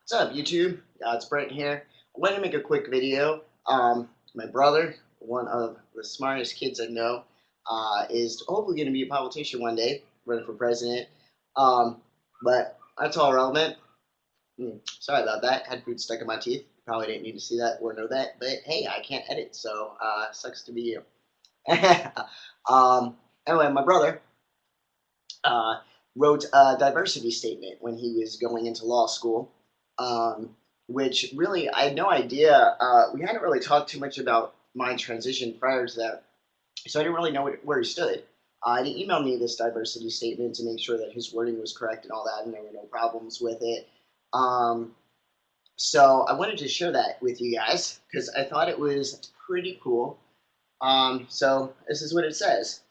What's up, YouTube? It's Brent here. I wanted to make a quick video. My brother, one of the smartest kids I know, is hopefully going to be a politician one day, running for president. But that's all relevant. Sorry about that. Had food stuck in my teeth. Probably didn't need to see that or know that. But hey, I can't edit, so sucks to be you. um, anyway, my brother uh, wrote a diversity statement when he was going into law school, um, which really I had no idea. We hadn't really talked too much about my transition prior to that, so I didn't really know where he stood. He emailed me this diversity statement to make sure that his wording was correct and all that, and there were no problems with it. Um, so I wanted to share that with you guys because I thought it was pretty cool. So this is what it says.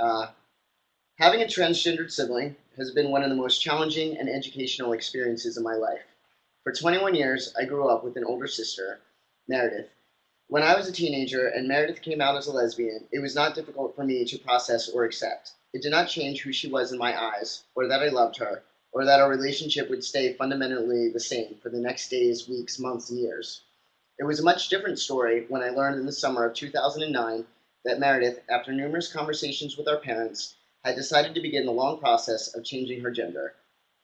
Uh, Having a transgendered sibling has been one of the most challenging and educational experiences of my life. For 21 years, I grew up with an older sister, Meredith. When I was a teenager and Meredith came out as a lesbian, it was not difficult for me to process or accept. It did not change who she was in my eyes, or that I loved her, or that our relationship would stay fundamentally the same for the next days, weeks, months, and years. It was a much different story when I learned in the summer of 2009 that Meredith, after numerous conversations with our parents, had decided to begin the long process of changing her gender.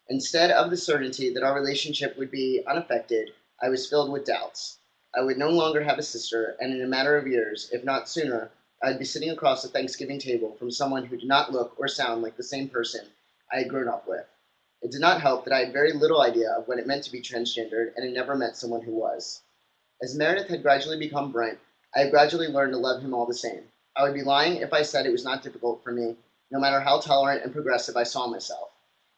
Instead of the certainty that our relationship would be unaffected, I was filled with doubts. I would no longer have a sister, and in a matter of years, if not sooner, I'd be sitting across the Thanksgiving table from someone who did not look or sound like the same person I had grown up with. It did not help that I had very little idea of what it meant to be transgendered and had never met someone who was. As Meredith had gradually become Brent, I had gradually learned to love him all the same. I would be lying if I said it was not difficult for me, no matter how tolerant and progressive I saw myself.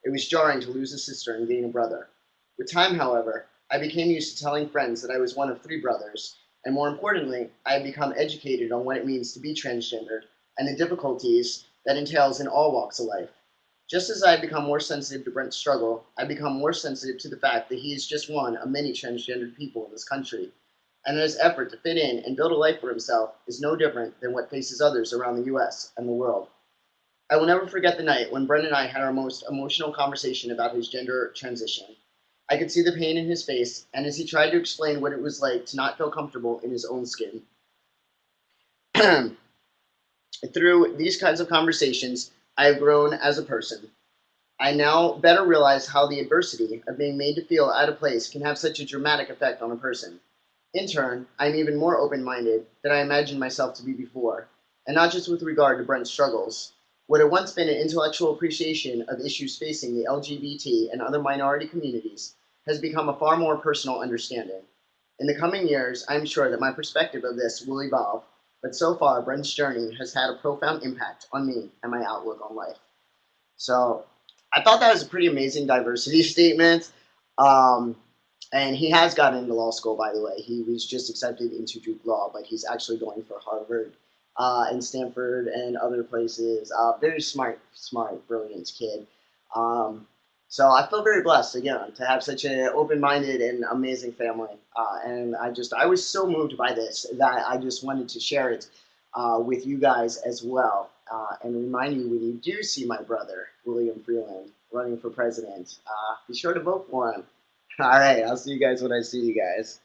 It was jarring to lose a sister and gain a brother. With time, however, I became used to telling friends that I was one of three brothers, and more importantly, I had become educated on what it means to be transgendered and the difficulties that entails in all walks of life. Just as I had become more sensitive to Brent's struggle, I become more sensitive to the fact that he is just one of many transgendered people in this country, and that his effort to fit in and build a life for himself is no different than what faces others around the US and the world. I will never forget the night when Brent and I had our most emotional conversation about his gender transition. I could see the pain in his face, and as he tried to explain what it was like to not feel comfortable in his own skin. Through these kinds of conversations, I have grown as a person. I now better realize how the adversity of being made to feel out of place can have such a dramatic effect on a person. In turn, I am even more open-minded than I imagined myself to be before, and not just with regard to Brent's struggles. What had once been an intellectual appreciation of issues facing the LGBT and other minority communities has become a far more personal understanding. In the coming years, I am sure that my perspective of this will evolve, but so far, Brent's journey has had a profound impact on me and my outlook on life. So I thought that was a pretty amazing diversity statement. Um, and he has gotten into law school, by the way. He was just accepted into Duke Law, but he's actually going for Harvard and Stanford and other places. Very smart, brilliant kid. Um, so I feel very blessed again to have such an open-minded and amazing family. And I was so moved by this that I just wanted to share it with you guys as well. And remind you when you do see my brother, William Freeland, running for president, be sure to vote for him. All right, I'll see you guys when I see you guys.